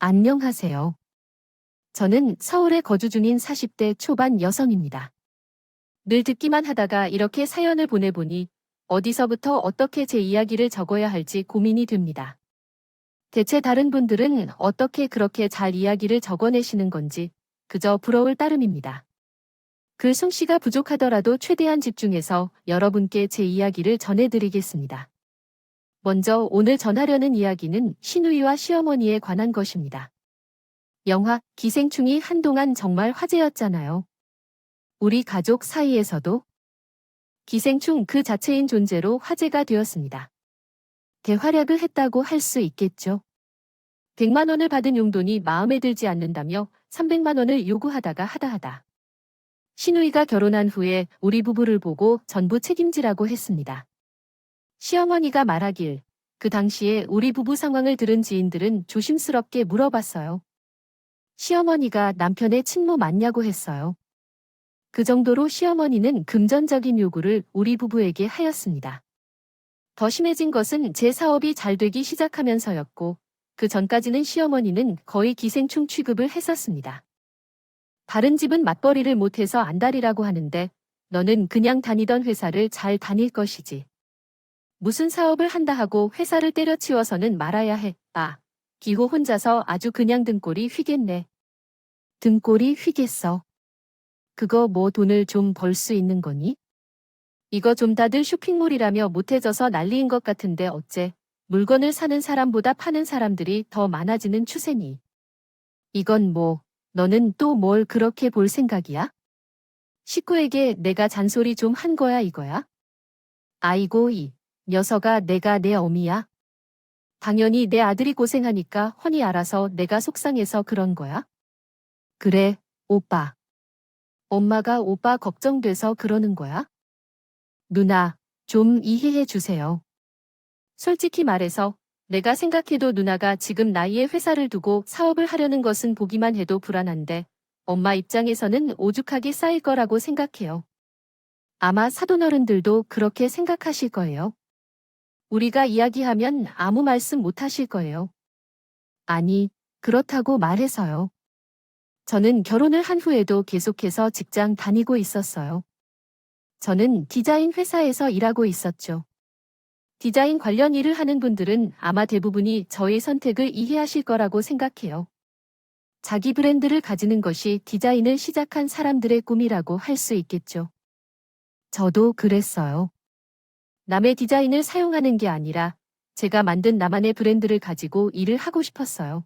안녕하세요. 저는 서울에 거주 중인 40대 초반 여성입니다. 늘 듣기만 하다가 이렇게 사연을 보내보니 어디서부터 어떻게 제 이야기를 적어야 할지 고민이 됩니다. 대체 다른 분들은 어떻게 그렇게 잘 이야기를 적어내시는 건지 그저 부러울 따름입니다. 글 솜씨가 부족하더라도 최대한 집중해서 여러분께 제 이야기를 전해드리겠습니다. 먼저 오늘 전하려는 이야기는 시누이와 시어머니에 관한 것입니다. 영화 기생충이 한동안 정말 화제였잖아요. 우리 가족 사이에서도 기생충 그 자체인 존재로 화제가 되었습니다. 대활약을 했다고 할 수 있겠죠. 100만 원을 받은 용돈이 마음에 들지 않는다며 300만 원을 요구하다가 하다하다. 시누이가 결혼한 후에 우리 부부를 보고 전부 책임지라고 했습니다. 시어머니가 말하길 그 당시에 우리 부부 상황을 들은 지인들은 조심스럽게 물어봤어요. 시어머니가 남편의 친모 맞냐고 했어요. 그 정도로 시어머니는 금전적인 요구를 우리 부부에게 하였습니다. 더 심해진 것은 제 사업이 잘 되기 시작하면서였고 그 전까지는 시어머니는 거의 기생충 취급을 했었습니다. 다른 집은 맞벌이를 못해서 안달이라고 하는데 너는 그냥 다니던 회사를 잘 다닐 것이지. 무슨 사업을 한다 하고 회사를 때려치워서는 말아야 해. 기호 혼자서 아주 그냥 등골이 휘겠네. 등골이 휘겠어. 그거 뭐 돈을 좀 벌 수 있는 거니? 이거 좀 다들 쇼핑몰이라며 못해져서 난리인 것 같은데 어째 물건을 사는 사람보다 파는 사람들이 더 많아지는 추세니. 이건 뭐, 너는 또 뭘 그렇게 볼 생각이야? 식구에게 내가 잔소리 좀 한 거야 이거야? 아이고 이 녀석아 내가 내 어미야? 당연히 내 아들이 고생하니까 훤히 알아서 내가 속상해서 그런 거야? 그래, 오빠. 엄마가 오빠 걱정돼서 그러는 거야? 누나, 좀 이해해 주세요. 솔직히 말해서 내가 생각해도 누나가 지금 나이에 회사를 두고 사업을 하려는 것은 보기만 해도 불안한데 엄마 입장에서는 오죽하게 쌓일 거라고 생각해요. 아마 사돈어른들도 그렇게 생각하실 거예요. 우리가 이야기하면 아무 말씀 못 하실 거예요. 아니, 그렇다고 말해서요. 저는 결혼을 한 후에도 계속해서 직장 다니고 있었어요. 저는 디자인 회사에서 일하고 있었죠. 디자인 관련 일을 하는 분들은 아마 대부분이 저의 선택을 이해하실 거라고 생각해요. 자기 브랜드를 가지는 것이 디자인을 시작한 사람들의 꿈이라고 할 수 있겠죠. 저도 그랬어요. 남의 디자인을 사용하는 게 아니라 제가 만든 나만의 브랜드를 가지고 일을 하고 싶었어요.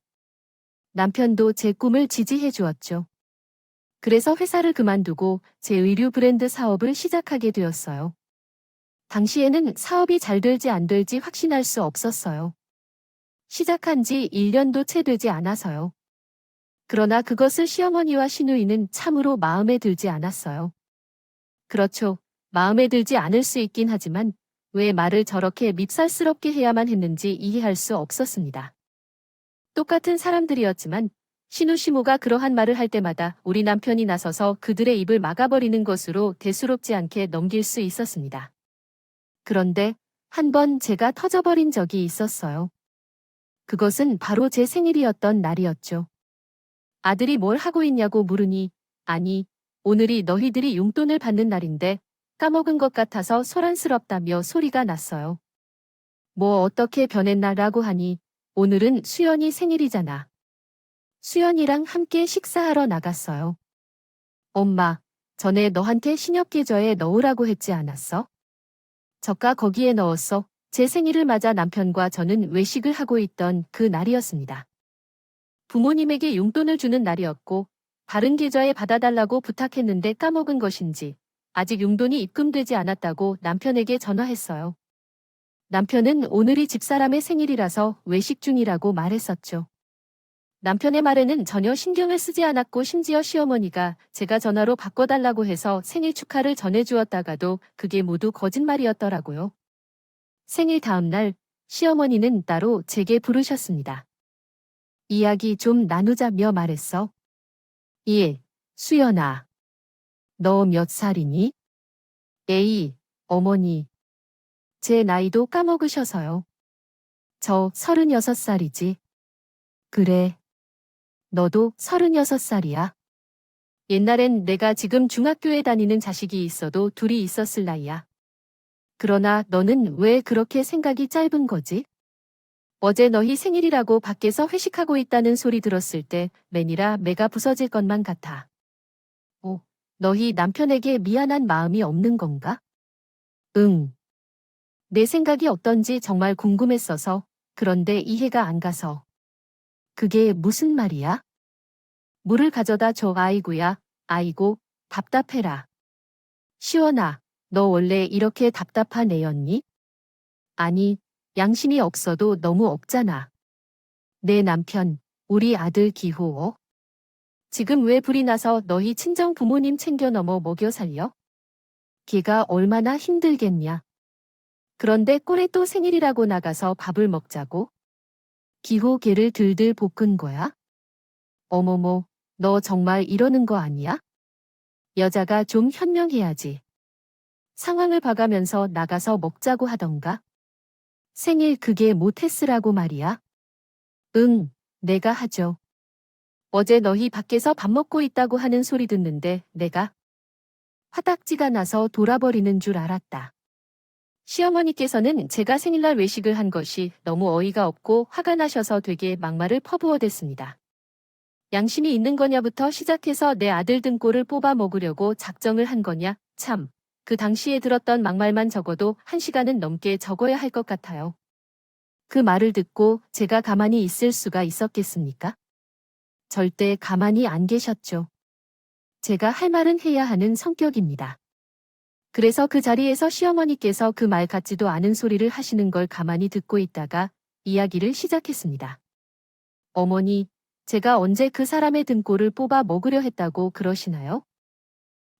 남편도 제 꿈을 지지해 주었죠. 그래서 회사를 그만두고 제 의류 브랜드 사업을 시작하게 되었어요. 당시에는 사업이 잘 될지 안 될지 확신할 수 없었어요. 시작한 지 1년도 채 되지 않아서요. 그러나 그것을 시어머니와 시누이는 참으로 마음에 들지 않았어요. 그렇죠. 마음에 들지 않을 수 있긴 하지만 왜 말을 저렇게 밉살스럽게 해야만 했는지 이해할 수 없었습니다. 똑같은 사람들이었지만 시누시모가 그러한 말을 할 때마다 우리 남편이 나서서 그들의 입을 막아버리는 것으로 대수롭지 않게 넘길 수 있었습니다. 그런데 한 번 제가 터져버린 적이 있었어요. 그것은 바로 제 생일이었던 날이었죠. 아들이 뭘 하고 있냐고 물으니 아니, 오늘이 너희들이 용돈을 받는 날인데 까먹은 것 같아서 소란스럽다며 소리가 났어요. 뭐 어떻게 변했나라고 하니 오늘은 수연이 생일이잖아. 수연이랑 함께 식사하러 나갔어요. 엄마, 전에 너한테 신협 계좌에 넣으라고 했지 않았어? 저가 거기에 넣었어. 제 생일을 맞아 남편과 저는 외식을 하고 있던 그 날이었습니다. 부모님에게 용돈을 주는 날이었고 다른 계좌에 받아달라고 부탁했는데 까먹은 것인지 아직 용돈이 입금되지 않았다고 남편에게 전화했어요. 남편은 오늘이 집사람의 생일이라서 외식 중이라고 말했었죠. 남편의 말에는 전혀 신경을 쓰지 않았고 심지어 시어머니가 제가 전화로 바꿔달라고 해서 생일 축하를 전해주었다가도 그게 모두 거짓말이었더라고요. 생일 다음 날 시어머니는 따로 제게 부르셨습니다. 이야기 좀 나누자며 말했어. 1. 수연아. 너 몇 살이니? 에이, 어머니. 제 나이도 까먹으셔서요. 저 36살이지. 그래. 너도 36살이야. 옛날엔 내가 지금 중학교에 다니는 자식이 있어도 둘이 있었을 나이야. 그러나 너는 왜 그렇게 생각이 짧은 거지? 어제 너희 생일이라고 밖에서 회식하고 있다는 소리 들었을 때 매니라 매가 부서질 것만 같아. 오, 너희 남편에게 미안한 마음이 없는 건가? 응. 내 생각이 어떤지 정말 궁금했어서. 그런데 이해가 안 가서. 그게 무슨 말이야? 물을 가져다 줘. 아이고야. 아이고, 답답해라. 시원아, 너 원래 이렇게 답답한 애였니? 아니, 양심이 없어도 너무 없잖아. 내 남편, 우리 아들 기호. 지금 왜 불이 나서 너희 친정 부모님 챙겨 넘어 먹여 살려? 걔가 얼마나 힘들겠냐. 그런데 꼴에 또 생일이라고 나가서 밥을 먹자고? 기호 걔를 들들 볶은 거야? 어머머, 너 정말 이러는 거 아니야? 여자가 좀 현명해야지. 상황을 봐가면서 나가서 먹자고 하던가? 생일 그게 못했으라고 말이야? 응, 내가 하죠. 어제 너희 밖에서 밥 먹고 있다고 하는 소리 듣는데 내가 화딱지가 나서 돌아버리는 줄 알았다. 시어머니께서는 제가 생일날 외식을 한 것이 너무 어이가 없고 화가 나셔서 되게 막말을 퍼부어댔습니다. 양심이 있는 거냐부터 시작해서 내 아들 등골을 뽑아 먹으려고 작정을 한 거냐, 참. 그 당시에 들었던 막말만 적어도 1시간은 넘게 적어야 할 것 같아요. 그 말을 듣고 제가 가만히 있을 수가 있었겠습니까? 절대 가만히 안 계셨죠. 제가 할 말은 해야 하는 성격입니다. 그래서 그 자리에서 시어머니께서 그 말 같지도 않은 소리를 하시는 걸 가만히 듣고 있다가 이야기를 시작했습니다. 어머니, 제가 언제 그 사람의 등골을 뽑아 먹으려 했다고 그러시나요?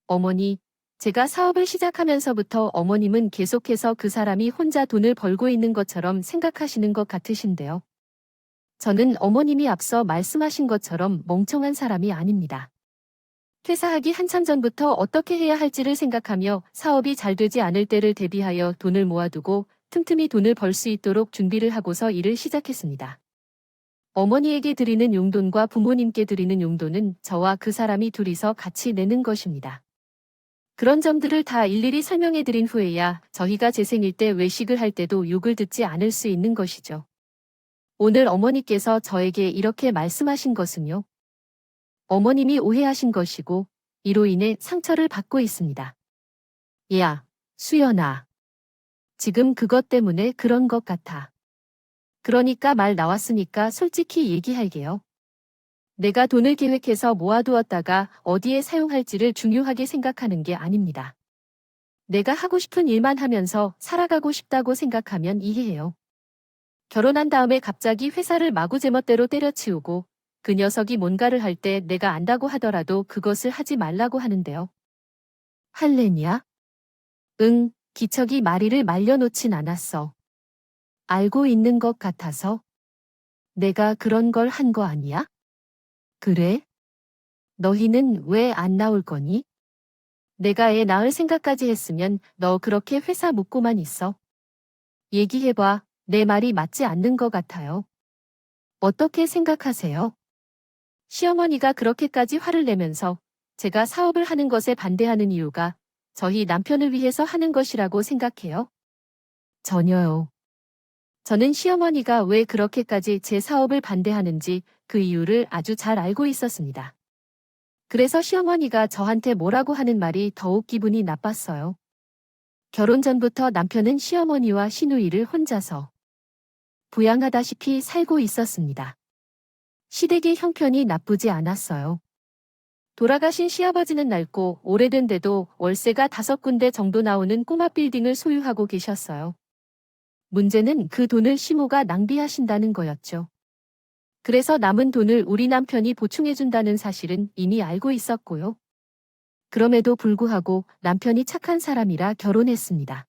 어머니, 제가 사업을 시작하면서부터 어머님은 계속해서 그 사람이 혼자 돈을 벌고 있는 것처럼 생각하시는 것 같으신데요. 저는 어머님이 앞서 말씀하신 것처럼 멍청한 사람이 아닙니다. 퇴사하기 한참 전부터 어떻게 해야 할지를 생각하며 사업이 잘 되지 않을 때를 대비하여 돈을 모아두고 틈틈이 돈을 벌 수 있도록 준비를 하고서 일을 시작했습니다. 어머니에게 드리는 용돈과 부모님께 드리는 용돈은 저와 그 사람이 둘이서 같이 내는 것입니다. 그런 점들을 다 일일이 설명해 드린 후에야 저희가 제 생일 때 외식을 할 때도 욕을 듣지 않을 수 있는 것이죠. 오늘 어머니께서 저에게 이렇게 말씀하신 것은요. 어머님이 오해하신 것이고 이로 인해 상처를 받고 있습니다. 야, 수연아. 지금 그것 때문에 그런 것 같아. 그러니까 말 나왔으니까 솔직히 얘기할게요. 내가 돈을 계획해서 모아두었다가 어디에 사용할지를 중요하게 생각하는 게 아닙니다. 내가 하고 싶은 일만 하면서 살아가고 싶다고 생각하면 이해해요. 결혼한 다음에 갑자기 회사를 마구 제멋대로 때려치우고 그 녀석이 뭔가를 할 때 내가 안다고 하더라도 그것을 하지 말라고 하는데요. 할래냐? 응, 기척이 마리를 말려놓진 않았어. 알고 있는 것 같아서. 내가 그런 걸 한 거 아니야? 그래? 너희는 왜 안 나올 거니? 내가 애 낳을 생각까지 했으면 너 그렇게 회사 묵고만 있어. 얘기해봐. 내 말이 맞지 않는 것 같아요. 어떻게 생각하세요? 시어머니가 그렇게까지 화를 내면서 제가 사업을 하는 것에 반대하는 이유가 저희 남편을 위해서 하는 것이라고 생각해요? 전혀요. 저는 시어머니가 왜 그렇게까지 제 사업을 반대하는지 그 이유를 아주 잘 알고 있었습니다. 그래서 시어머니가 저한테 뭐라고 하는 말이 더욱 기분이 나빴어요. 결혼 전부터 남편은 시어머니와 시누이를 혼자서 부양하다시피 살고 있었습니다. 시댁의 형편이 나쁘지 않았어요. 돌아가신 시아버지는 낡고 오래된데도 월세가 5군데 정도 나오는 꼬마 빌딩을 소유하고 계셨어요. 문제는 그 돈을 시모가 낭비하신다는 거였죠. 그래서 남은 돈을 우리 남편이 보충해준다는 사실은 이미 알고 있었고요. 그럼에도 불구하고 남편이 착한 사람이라 결혼했습니다.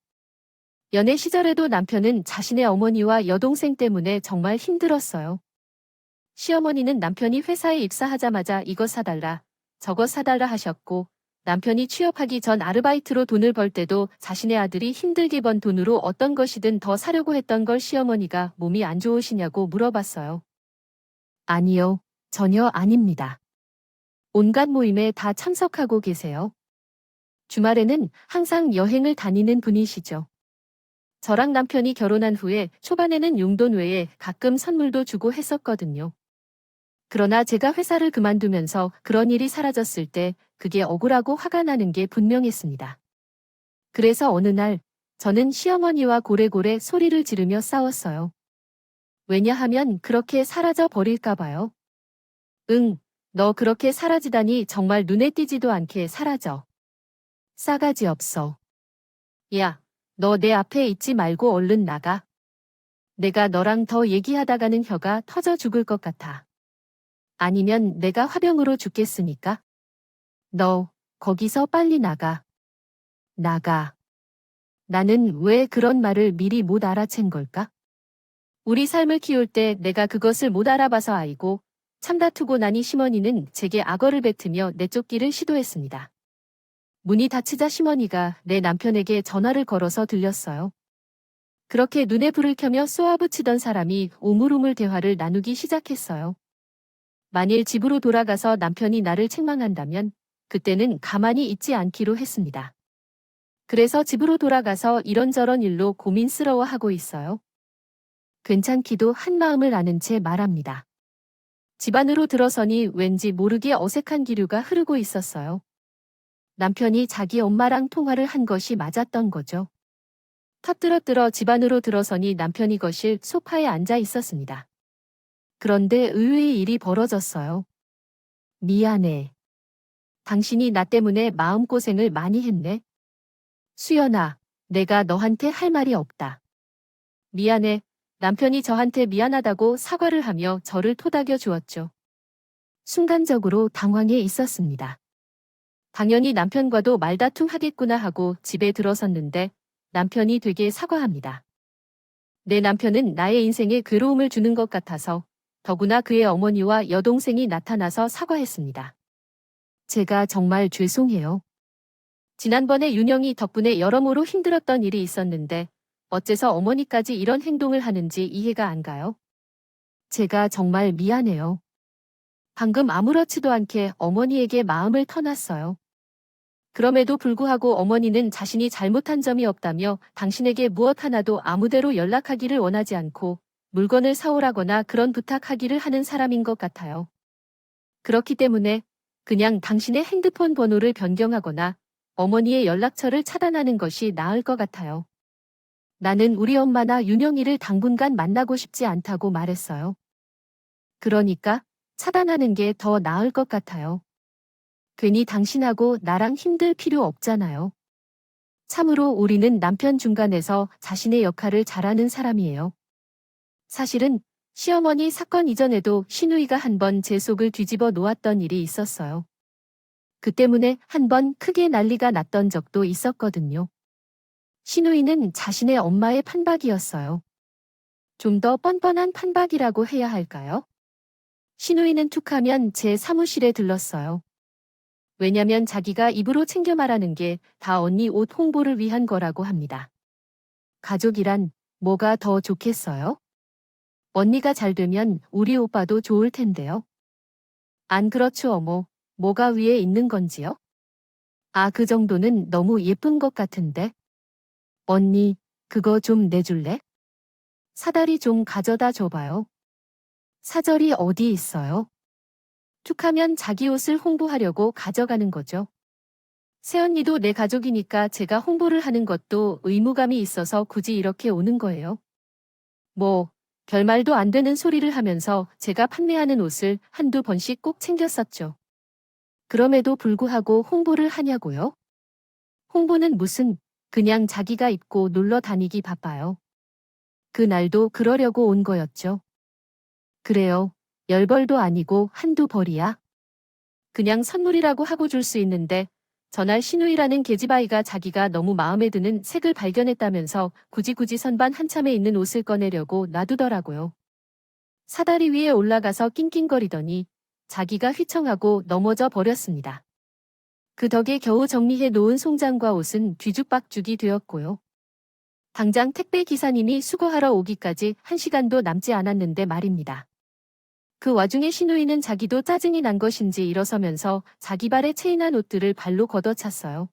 연애 시절에도 남편은 자신의 어머니와 여동생 때문에 정말 힘들었어요. 시어머니는 남편이 회사에 입사하자마자 이것 사달라, 저것 사달라 하셨고 남편이 취업하기 전 아르바이트로 돈을 벌 때도 자신의 아들이 힘들게 번 돈으로 어떤 것이든 더 사려고 했던 걸 시어머니가 몸이 안 좋으시냐고 물어봤어요. 아니요. 전혀 아닙니다. 온갖 모임에 다 참석하고 계세요. 주말에는 항상 여행을 다니는 분이시죠. 저랑 남편이 결혼한 후에 초반에는 용돈 외에 가끔 선물도 주고 했었거든요. 그러나 제가 회사를 그만두면서 그런 일이 사라졌을 때 그게 억울하고 화가 나는 게 분명했습니다. 그래서 어느 날 저는 시어머니와 고래고래 소리를 지르며 싸웠어요. 왜냐하면 그렇게 사라져 버릴까 봐요. 응, 너 그렇게 사라지다니 정말 눈에 띄지도 않게 사라져. 싸가지 없어. 야, 너 내 앞에 있지 말고 얼른 나가. 내가 너랑 더 얘기하다가는 혀가 터져 죽을 것 같아. 아니면 내가 화병으로 죽겠으니까. 너, 거기서 빨리 나가. 나가. 나는 왜 그런 말을 미리 못 알아챈 걸까? 우리 삶을 키울 때 내가 그것을 못 알아봐서 아이고, 참다투고 나니 시머니는 제게 악어를 뱉으며 내쫓기를 시도했습니다. 문이 닫히자 시머니가 내 남편에게 전화를 걸어서 들렸어요. 그렇게 눈에 불을 켜며 쏘아붙이던 사람이 우물우물 대화를 나누기 시작했어요. 만일 집으로 돌아가서 남편이 나를 책망한다면 그때는 가만히 있지 않기로 했습니다. 그래서 집으로 돌아가서 이런저런 일로 고민스러워하고 있어요. 괜찮기도 한 마음을 아는 채 말합니다. 집 안으로 들어서니 왠지 모르게 어색한 기류가 흐르고 있었어요. 남편이 자기 엄마랑 통화를 한 것이 맞았던 거죠. 터뜨려뜨려 집 안으로 들어서니 남편이 거실 소파에 앉아 있었습니다. 그런데 의외의 일이 벌어졌어요. 미안해. 당신이 나 때문에 마음고생을 많이 했네. 수연아, 내가 너한테 할 말이 없다. 미안해. 남편이 저한테 미안하다고 사과를 하며 저를 토닥여 주었죠. 순간적으로 당황해 있었습니다. 당연히 남편과도 말다툼 하겠구나 하고 집에 들어섰는데 남편이 되게 사과합니다. 내 남편은 나의 인생에 괴로움을 주는 것 같아서 더구나 그의 어머니와 여동생이 나타나서 사과했습니다. 제가 정말 죄송해요. 지난번에 윤영이 덕분에 여러모로 힘들었던 일이 있었는데 어째서 어머니까지 이런 행동을 하는지 이해가 안 가요. 제가 정말 미안해요. 방금 아무렇지도 않게 어머니에게 마음을 터놨어요. 그럼에도 불구하고 어머니는 자신이 잘못한 점이 없다며 당신에게 무엇 하나도 아무데로 연락하기를 원하지 않고 물건을 사오라거나 그런 부탁하기를 하는 사람인 것 같아요. 그렇기 때문에 그냥 당신의 핸드폰 번호를 변경하거나 어머니의 연락처를 차단하는 것이 나을 것 같아요. 나는 우리 엄마나 윤영이를 당분간 만나고 싶지 않다고 말했어요. 그러니까 차단하는 게 더 나을 것 같아요. 괜히 당신하고 나랑 힘들 필요 없잖아요. 참으로 우리는 남편 중간에서 자신의 역할을 잘하는 사람이에요. 사실은 시어머니 사건 이전에도 시누이가 한 번 제 속을 뒤집어 놓았던 일이 있었어요. 그 때문에 한 번 크게 난리가 났던 적도 있었거든요. 시누이는 자신의 엄마의 판박이었어요. 좀 더 뻔뻔한 판박이라고 해야 할까요? 시누이는 툭하면 제 사무실에 들렀어요. 왜냐면 자기가 입으로 챙겨 말하는 게 다 언니 옷 홍보를 위한 거라고 합니다. 가족이란 뭐가 더 좋겠어요? 언니가 잘 되면 우리 오빠도 좋을 텐데요. 안 그렇죠, 어머. 뭐가 위에 있는 건지요? 아, 그 정도는 너무 예쁜 것 같은데. 언니, 그거 좀 내줄래? 사다리 좀 가져다 줘봐요. 사절이 어디 있어요? 툭하면 자기 옷을 홍보하려고 가져가는 거죠. 새언니도 내 가족이니까 제가 홍보를 하는 것도 의무감이 있어서 굳이 이렇게 오는 거예요. 뭐, 별말도 안 되는 소리를 하면서 제가 판매하는 옷을 한두 번씩 꼭 챙겼었죠. 그럼에도 불구하고 홍보를 하냐고요? 홍보는 무슨, 그냥 자기가 입고 놀러 다니기 바빠요. 그날도 그러려고 온 거였죠. 그래요. 10벌도 아니고 한두 벌이야. 그냥 선물이라고 하고 줄 수 있는데 전날 신우이라는 계집아이가 자기가 너무 마음에 드는 색을 발견했다면서 굳이 선반 한참에 있는 옷을 꺼내려고 놔두더라고요. 사다리 위에 올라가서 낑낑거리더니 자기가 휘청하고 넘어져 버렸습니다. 그 덕에 겨우 정리해 놓은 송장과 옷은 뒤죽박죽이 되었고요. 당장 택배 기사님이 수거하러 오기까지 1시간도 남지 않았는데 말입니다. 그 와중에 신우이는 자기도 짜증이 난 것인지 일어서면서 자기 발에 체인한 옷들을 발로 걷어찼어요.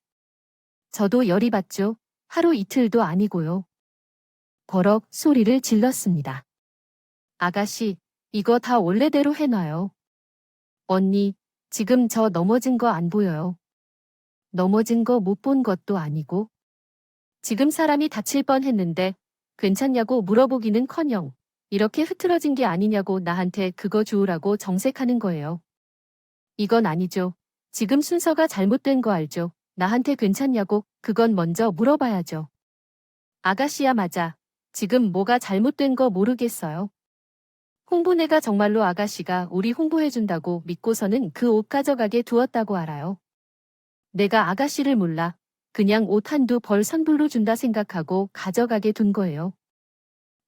저도 열이 받죠. 하루 이틀도 아니고요. 버럭 소리를 질렀습니다. 아가씨, 이거 다 원래대로 해놔요. 언니, 지금 저 넘어진 거 안 보여요. 넘어진 거 못 본 것도 아니고. 지금 사람이 다칠 뻔했는데 괜찮냐고 물어보기는커녕 이렇게 흐트러진 게 아니냐고 나한테 그거 주우라고 정색하는 거예요. 이건 아니죠. 지금 순서가 잘못된 거 알죠? 나한테 괜찮냐고 그건 먼저 물어봐야죠. 아가씨야 맞아. 지금 뭐가 잘못된 거 모르겠어요. 홍보네가 정말로 아가씨가 우리 홍보해준다고 믿고서는 그 옷 가져가게 두었다고 알아요. 내가 아가씨를 몰라. 그냥 옷 한두 벌 선불로 준다 생각하고 가져가게 둔 거예요.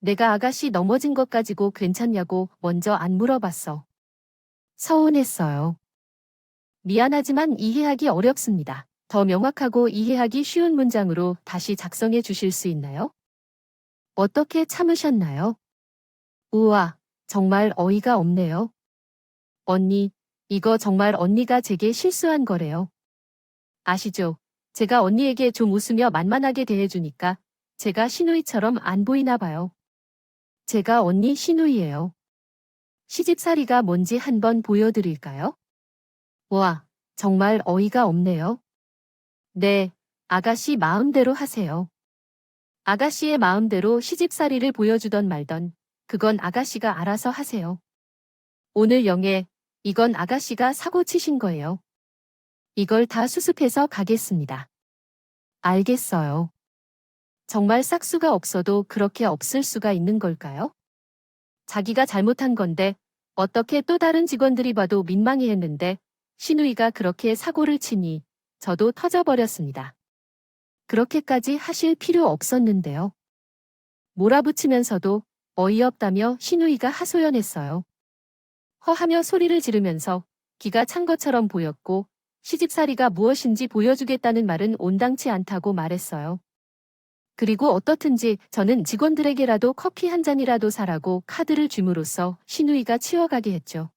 내가 아가씨 넘어진 것 가지고 괜찮냐고 먼저 안 물어봤어. 서운했어요. 미안하지만 이해하기 어렵습니다. 더 명확하고 이해하기 쉬운 문장으로 다시 작성해 주실 수 있나요? 어떻게 참으셨나요? 우와, 정말 어이가 없네요. 언니, 이거 정말 언니가 제게 실수한 거래요. 아시죠? 제가 언니에게 좀 웃으며 만만하게 대해주니까 제가 신우이처럼 안 보이나 봐요. 제가 언니 신우이예요. 시집살이가 뭔지 한번 보여드릴까요? 와, 정말 어이가 없네요. 네, 아가씨 마음대로 하세요. 아가씨의 마음대로 시집살이를 보여주던 말던 그건 아가씨가 알아서 하세요. 오늘 영예, 이건 아가씨가 사고 치신 거예요. 이걸 다 수습해서 가겠습니다. 알겠어요. 정말 싹수가 없어도 그렇게 없을 수가 있는 걸까요? 자기가 잘못한 건데 어떻게 또 다른 직원들이 봐도 민망해했는데 신우이가 그렇게 사고를 치니 저도 터져버렸습니다. 그렇게까지 하실 필요 없었는데요. 몰아붙이면서도 어이없다며 신우이가 하소연했어요. 허하며 소리를 지르면서 기가 찬 것처럼 보였고 시집살이가 무엇인지 보여주겠다는 말은 온당치 않다고 말했어요. 그리고 어떻든지 저는 직원들에게라도 커피 한 잔이라도 사라고 카드를 줌으로써 신우이가 치워가게 했죠.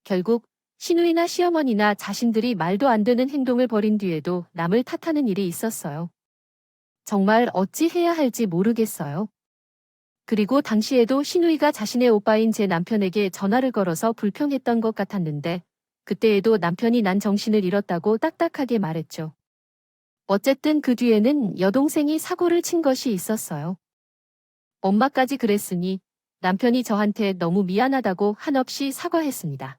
결국 신우이나 시어머니나 자신들이 말도 안 되는 행동을 벌인 뒤에도 남을 탓하는 일이 있었어요. 정말 어찌 해야 할지 모르겠어요. 그리고 당시에도 신우이가 자신의 오빠인 제 남편에게 전화를 걸어서 불평했던 것 같았는데 그때에도 남편이 난 정신을 잃었다고 딱딱하게 말했죠. 어쨌든 그 뒤에는 여동생이 사고를 친 것이 있었어요. 엄마까지 그랬으니 남편이 저한테 너무 미안하다고 한없이 사과했습니다.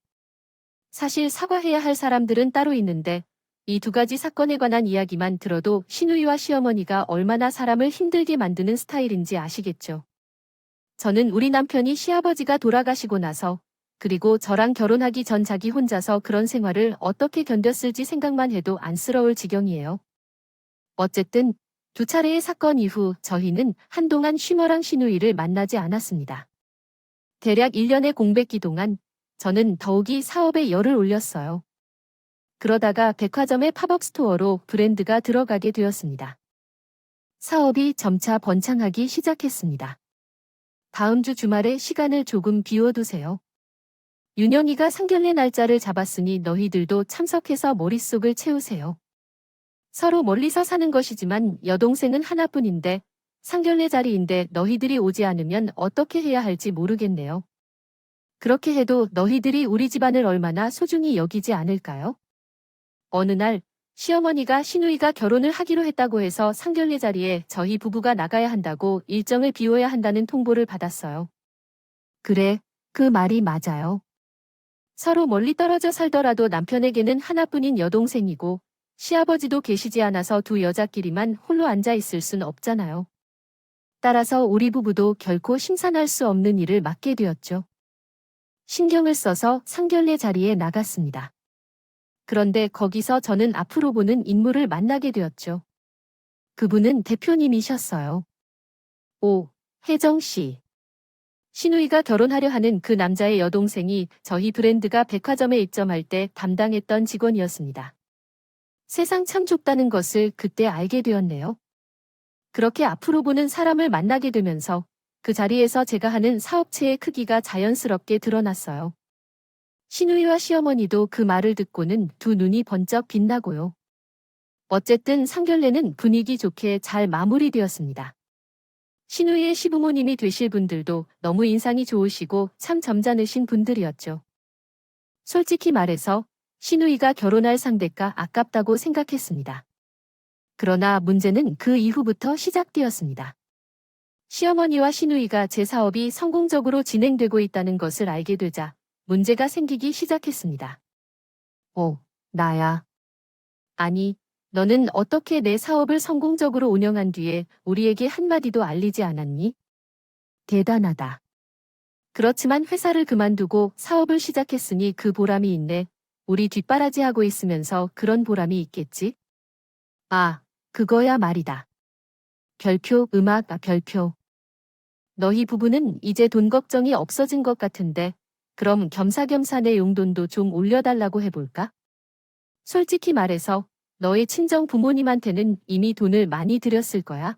사실 사과해야 할 사람들은 따로 있는데 이 두 가지 사건에 관한 이야기만 들어도 신우이와 시어머니가 얼마나 사람을 힘들게 만드는 스타일인지 아시겠죠. 저는 우리 남편이 시아버지가 돌아가시고 나서 그리고 저랑 결혼하기 전 자기 혼자서 그런 생활을 어떻게 견뎠을지 생각만 해도 안쓰러울 지경이에요. 어쨌든 두 차례의 사건 이후 저희는 한동안 쉬머랑 신우이를 만나지 않았습니다. 대략 1년의 공백기 동안 저는 더욱이 사업에 열을 올렸어요. 그러다가 백화점의 팝업 스토어로 브랜드가 들어가게 되었습니다. 사업이 점차 번창하기 시작했습니다. 다음 주 주말에 시간을 조금 비워두세요. 윤영이가 상견례 날짜를 잡았으니 너희들도 참석해서 머릿속을 채우세요. 서로 멀리서 사는 것이지만 여동생은 하나뿐인데 상견례 자리인데 너희들이 오지 않으면 어떻게 해야 할지 모르겠네요. 그렇게 해도 너희들이 우리 집안을 얼마나 소중히 여기지 않을까요? 어느 날 시어머니가 신우이가 결혼을 하기로 했다고 해서 상견례 자리에 저희 부부가 나가야 한다고 일정을 비워야 한다는 통보를 받았어요. 그래, 그 말이 맞아요. 서로 멀리 떨어져 살더라도 남편에게는 하나뿐인 여동생이고 시아버지도 계시지 않아서 두 여자끼리만 홀로 앉아 있을 순 없잖아요. 따라서 우리 부부도 결코 심산할 수 없는 일을 맡게 되었죠. 신경을 써서 상견례 자리에 나갔습니다. 그런데 거기서 저는 앞으로 보는 인물을 만나게 되었죠. 그분은 대표님이셨어요. 오, 혜정 씨. 신우이가 결혼하려 하는 그 남자의 여동생이 저희 브랜드가 백화점에 입점할 때 담당했던 직원이었습니다. 세상 참 좁다는 것을 그때 알게 되었네요. 그렇게 앞으로 보는 사람을 만나게 되면서 그 자리에서 제가 하는 사업체의 크기가 자연스럽게 드러났어요. 시누이와 시어머니도 그 말을 듣고는 두 눈이 번쩍 빛나고요. 어쨌든 상견례는 분위기 좋게 잘 마무리되었습니다. 시누이의 시부모님이 되실 분들도 너무 인상이 좋으시고 참 점잖으신 분들이었죠. 솔직히 말해서 시누이가 결혼할 상대가 아깝다고 생각했습니다. 그러나 문제는 그 이후부터 시작되었습니다. 시어머니와 시누이가 제 사업이 성공적으로 진행되고 있다는 것을 알게 되자 문제가 생기기 시작했습니다. 나야. 아니, 너는 어떻게 내 사업을 성공적으로 운영한 뒤에 우리에게 한마디도 알리지 않았니? 대단하다. 그렇지만 회사를 그만두고 사업을 시작했으니 그 보람이 있네. 우리 뒷바라지하고 있으면서 그런 보람이 있겠지? 아, 그거야 말이다. 별표, 별표. 너희 부부는 이제 돈 걱정이 없어진 것 같은데, 그럼 겸사겸사 내 용돈도 좀 올려달라고 해볼까? 솔직히 말해서 너희 친정 부모님한테는 이미 돈을 많이 드렸을 거야.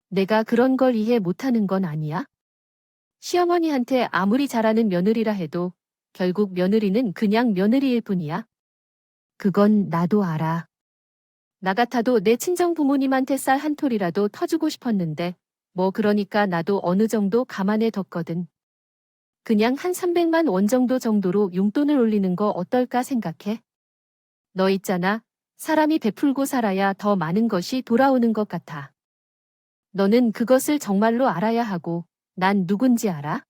내가 그런 걸 이해 못하는 건 아니야? 시어머니한테 아무리 잘하는 며느리라 해도 결국 며느리는 그냥 며느리일 뿐이야. 그건 나도 알아. 나 같아도 내 친정 부모님한테 쌀 한 톨이라도 터주고 싶었는데 뭐 그러니까 나도 어느 정도 감안해 뒀거든. 그냥 한 300만 원 정도로 용돈을 올리는 거 어떨까 생각해? 너 있잖아. 사람이 베풀고 살아야 더 많은 것이 돌아오는 것 같아. 너는 그것을 정말로 알아야 하고 난 누군지 알아?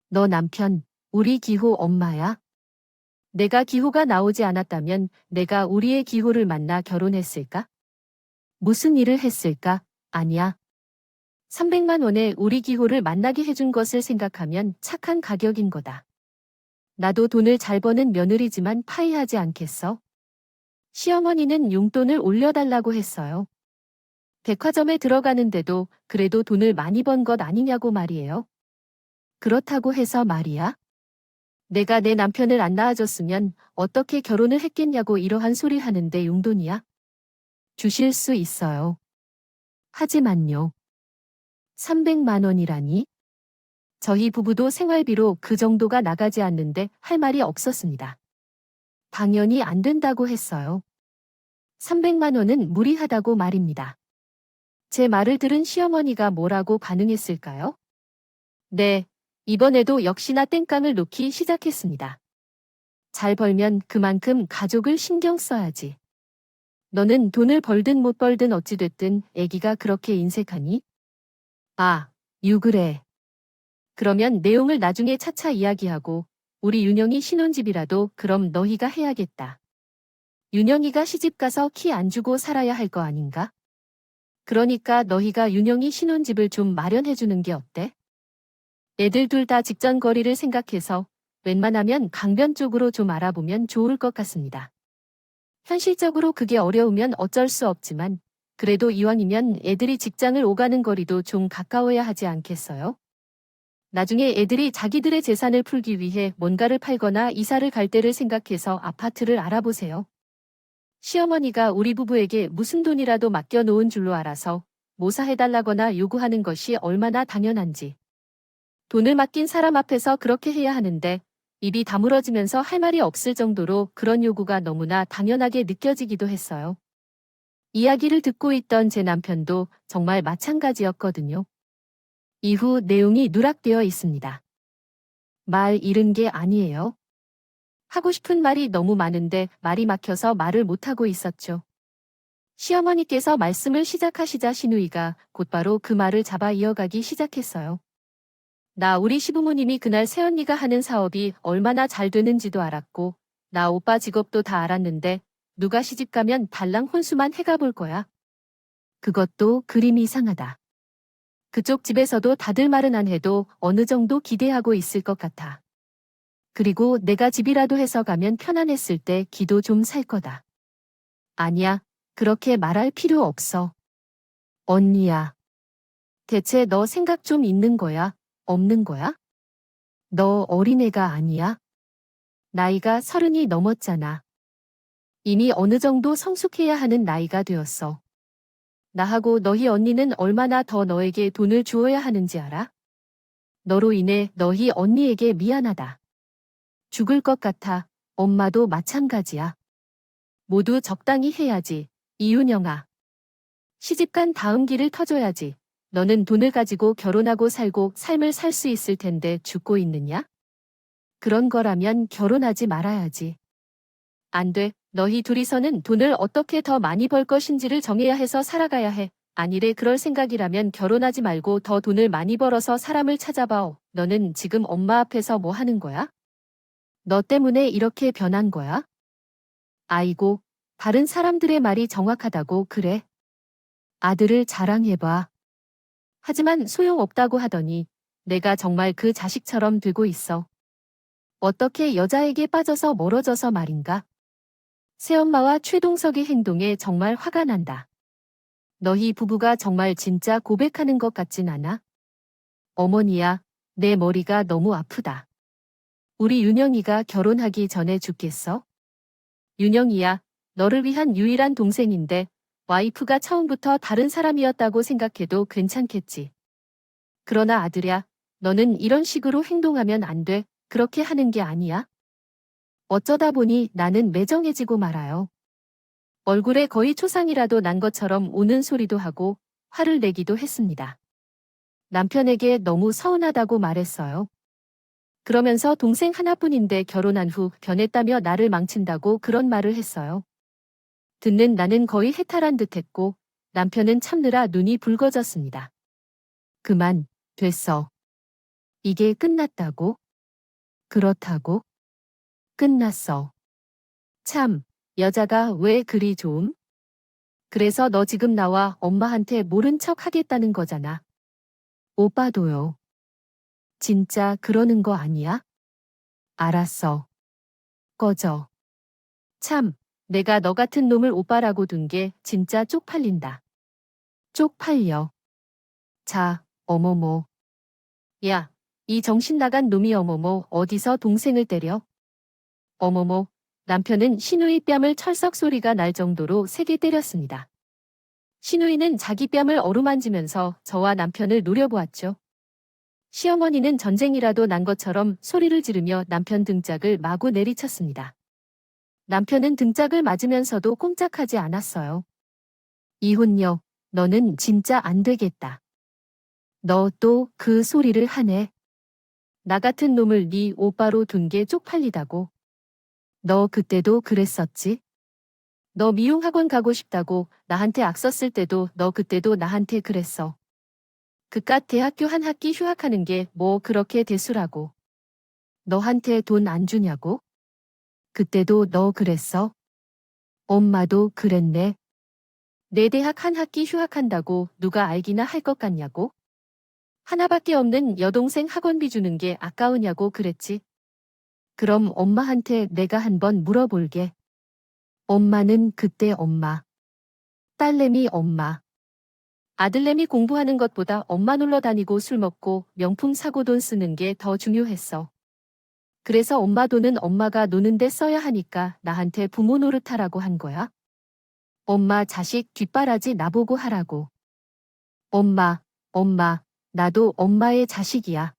너 남편, 우리 기호 엄마야. 내가 기호가 나오지 않았다면 내가 우리의 기호를 만나 결혼했을까? 무슨 일을 했을까? 아니야. 300만 원에 우리 기호를 만나게 해준 것을 생각하면 착한 가격인 거다. 나도 돈을 잘 버는 며느리지만 파이하지 않겠어? 시어머니는 용돈을 올려달라고 했어요. 백화점에 들어가는데도 그래도 돈을 많이 번 것 아니냐고 말이에요. 그렇다고 해서 말이야. 내가 내 남편을 안 낳아줬으면 어떻게 결혼을 했겠냐고 이러한 소리 하는데 용돈이야? 주실 수 있어요. 하지만요. 300만 원이라니? 저희 부부도 생활비로 그 정도가 나가지 않는데 할 말이 없었습니다. 당연히 안 된다고 했어요. 300만 원은 무리하다고 말입니다. 제 말을 들은 시어머니가 뭐라고 반응했을까요? 네, 이번에도 역시나 땡깡을 놓기 시작했습니다. 잘 벌면 그만큼 가족을 신경 써야지. 너는 돈을 벌든 못 벌든 어찌됐든 애기가 그렇게 인색하니? 아, 그래. 그러면 내용을 나중에 차차 이야기하고 우리 윤영이 신혼집이라도 그럼 너희가 해야겠다. 윤영이가 시집가서 키 안 주고 살아야 할 거 아닌가? 그러니까 너희가 윤영이 신혼집을 좀 마련해주는 게 어때? 애들 둘 다 직전 거리를 생각해서 웬만하면 강변 쪽으로 좀 알아보면 좋을 것 같습니다. 현실적으로 그게 어려우면 어쩔 수 없지만 그래도 이왕이면 애들이 직장을 오가는 거리도 좀 가까워야 하지 않겠어요? 나중에 애들이 자기들의 재산을 풀기 위해 뭔가를 팔거나 이사를 갈 때를 생각해서 아파트를 알아보세요. 시어머니가 우리 부부에게 무슨 돈이라도 맡겨놓은 줄로 알아서 모사해달라거나 요구하는 것이 얼마나 당연한지. 돈을 맡긴 사람 앞에서 그렇게 해야 하는데 입이 다물어지면서 할 말이 없을 정도로 그런 요구가 너무나 당연하게 느껴지기도 했어요. 이야기를 듣고 있던 제 남편도 정말 마찬가지였거든요. 이후 내용이 누락되어 있습니다. 말 잃은 게 아니에요. 하고 싶은 말이 너무 많은데 말이 막혀서 말을 못하고 있었죠. 시어머니께서 말씀을 시작하시자 시누이가 곧바로 그 말을 잡아 이어가기 시작했어요. 나 우리 시부모님이 그날 새언니가 하는 사업이 얼마나 잘 되는지도 알았고 나 오빠 직업도 다 알았는데 누가 시집가면 달랑 혼수만 해가 볼 거야. 그것도 그림이 이상하다. 그쪽 집에서도 다들 말은 안 해도 어느 정도 기대하고 있을 것 같아. 그리고 내가 집이라도 해서 가면 편안했을 때 기도 좀 살 거다. 아니야, 그렇게 말할 필요 없어. 언니야. 대체 너 생각 좀 있는 거야? 없는 거야? 너 어린애가 아니야? 나이가 30이 넘었잖아. 이미 어느 정도 성숙해야 하는 나이가 되었어. 나하고 너희 언니는 얼마나 더 너에게 돈을 주어야 하는지 알아? 너로 인해 너희 언니에게 미안하다. 죽을 것 같아. 엄마도 마찬가지야. 모두 적당히 해야지. 이윤영아. 시집간 다음 길을 터줘야지. 너는 돈을 가지고 결혼하고 살고 삶을 살 수 있을 텐데 죽고 있느냐? 그런 거라면 결혼하지 말아야지. 안 돼. 너희 둘이서는 돈을 어떻게 더 많이 벌 것인지를 정해야 해서 살아가야 해. 아니래 그럴 생각이라면 결혼하지 말고 더 돈을 많이 벌어서 사람을 찾아봐. 너는 지금 엄마 앞에서 뭐 하는 거야? 너 때문에 이렇게 변한 거야? 아이고, 다른 사람들의 말이 정확하다고 그래. 아들을 자랑해봐. 하지만 소용없다고 하더니 내가 정말 그 자식처럼 되고 있어. 어떻게 여자에게 빠져서 멀어져서 말인가? 새엄마와 최동석의 행동에 정말 화가 난다. 너희 부부가 정말 진짜 고백하는 것 같진 않아? 어머니야, 내 머리가 너무 아프다. 우리 윤영이가 결혼하기 전에 죽겠어? 윤영이야, 너를 위한 유일한 동생인데 와이프가 처음부터 다른 사람이었다고 생각해도 괜찮겠지. 그러나 아들야, 너는 이런 식으로 행동하면 안 돼. 그렇게 하는 게 아니야. 어쩌다 보니 나는 매정해지고 말아요. 얼굴에 거의 초상이라도 난 것처럼 우는 소리도 하고 화를 내기도 했습니다. 남편에게 너무 서운하다고 말했어요. 그러면서 동생 하나뿐인데 결혼한 후 변했다며 나를 망친다고 그런 말을 했어요. 듣는 나는 거의 해탈한 듯했고 남편은 참느라 눈이 붉어졌습니다. 그만, 됐어. 이게 끝났다고? 그렇다고? 끝났어. 참, 여자가 왜 그리 좋음? 그래서 너 지금 나와 엄마한테 모른 척 하겠다는 거잖아. 오빠도요. 진짜 그러는 거 아니야? 알았어. 꺼져. 참, 내가 너 같은 놈을 오빠라고 둔 게 진짜 쪽팔린다. 쪽팔려. 자, 어머머. 야, 이 정신 나간 놈이 어머머 어디서 동생을 때려? 어머머, 남편은 신우이 뺨을 철썩 소리가 날 정도로 세게 때렸습니다. 신우이는 자기 뺨을 어루만지면서 저와 남편을 노려보았죠. 시어머니는 전쟁이라도 난 것처럼 소리를 지르며 남편 등짝을 마구 내리쳤습니다. 남편은 등짝을 맞으면서도 꼼짝하지 않았어요. 이혼녀, 너는 진짜 안 되겠다. 너 또 그 소리를 하네. 나 같은 놈을 네 오빠로 둔 게 쪽팔리다고. 너 그때도 그랬었지? 너 미용학원 가고 싶다고 나한테 악썼을 때도 너 그때도 나한테 그랬어. 그깟 대학교 한 학기 휴학하는 게 뭐 그렇게 대수라고. 너한테 돈 안 주냐고? 그때도 너 그랬어? 엄마도 그랬네. 내 대학 한 학기 휴학한다고 누가 알기나 할 것 같냐고? 하나밖에 없는 여동생 학원비 주는 게 아까우냐고 그랬지. 그럼 엄마한테 내가 한번 물어볼게. 엄마는 그때 엄마. 딸내미 엄마. 아들내미 공부하는 것보다 엄마 놀러 다니고 술 먹고 명품 사고 돈 쓰는 게 더 중요했어. 그래서 엄마 돈은 엄마가 노는데 써야 하니까 나한테 부모 노릇하라고 한 거야. 엄마 자식 뒷바라지 나보고 하라고. 엄마, 엄마, 나도 엄마의 자식이야.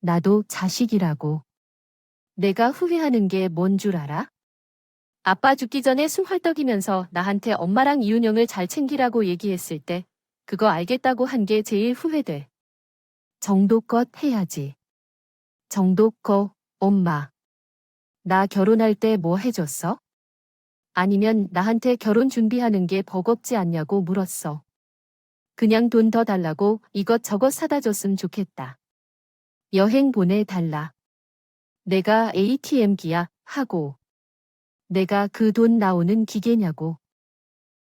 나도 자식이라고. 내가 후회하는 게 뭔 줄 알아? 아빠 죽기 전에 숨 헐떡이면서 나한테 엄마랑 이윤영을 잘 챙기라고 얘기했을 때 그거 알겠다고 한 게 제일 후회돼. 정도껏 해야지. 정도껏, 엄마. 나 결혼할 때 뭐 해줬어? 아니면 나한테 결혼 준비하는 게 버겁지 않냐고 물었어. 그냥 돈 더 달라고 이것저것 사다 줬으면 좋겠다. 여행 보내달라. 내가 ATM기야 하고. 내가 그 돈 나오는 기계냐고.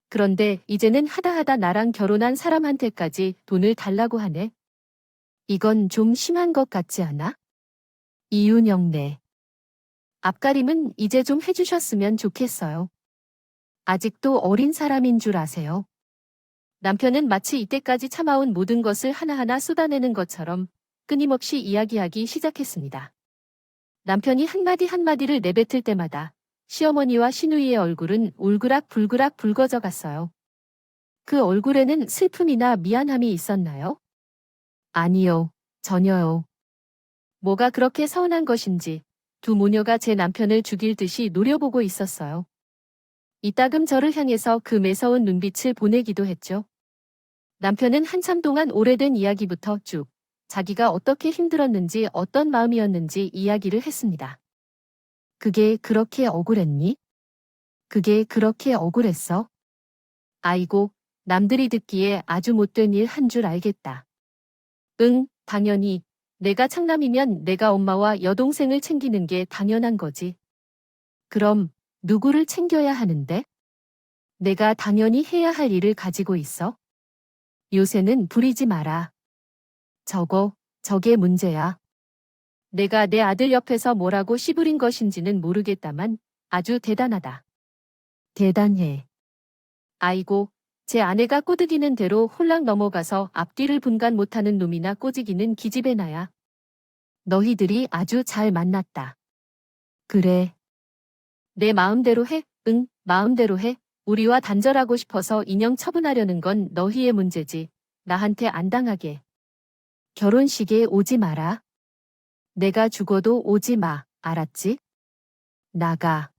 그런데 이제는 하다하다 나랑 결혼한 사람한테까지 돈을 달라고 하네. 이건 좀 심한 것 같지 않아? 이윤영네. 앞가림은 이제 좀 해주셨으면 좋겠어요. 아직도 어린 사람인 줄 아세요? 남편은 마치 이때까지 참아온 모든 것을 하나하나 쏟아내는 것처럼 끊임없이 이야기하기 시작했습니다. 남편이 한마디 한마디를 내뱉을 때마다 시어머니와 시누이의 얼굴은 울그락불그락 붉어져 갔어요. 그 얼굴에는 슬픔이나 미안함이 있었나요? 아니요, 전혀요. 뭐가 그렇게 서운한 것인지 두 모녀가 제 남편을 죽일 듯이 노려보고 있었어요. 이따금 저를 향해서 그 매서운 눈빛을 보내기도 했죠. 남편은 한참 동안 오래된 이야기부터 쭉 자기가 어떻게 힘들었는지 어떤 마음이었는지 이야기를 했습니다. 그게 그렇게 억울했니? 그게 그렇게 억울했어? 아이고, 남들이 듣기에 아주 못된 일 한 줄 알겠다. 응, 당연히. 내가 장남이면 내가 엄마와 여동생을 챙기는 게 당연한 거지. 그럼 누구를 챙겨야 하는데? 내가 당연히 해야 할 일을 가지고 있어. 요새는 부리지 마라. 저게 문제야. 내가 내 아들 옆에서 뭐라고 씨부린 것인지는 모르겠다만 아주 대단하다. 대단해. 아이고, 제 아내가 꼬드기는 대로 홀랑 넘어가서 앞뒤를 분간 못하는 놈이나 꼬지기는 기집애나야. 너희들이 아주 잘 만났다. 그래. 내 마음대로 해? 응, 마음대로 해. 우리와 단절하고 싶어서 인형 처분하려는 건 너희의 문제지. 나한테 안 당하게. 결혼식에 오지 마라. 내가 죽어도 오지 마. 알았지? 나가.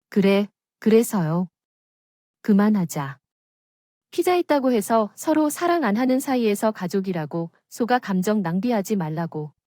그래, 그래서요. 그만하자. 피자 있다고 해서 서로 사랑 안 하는 사이에서 가족이라고 속아 감정 낭비하지 말라고.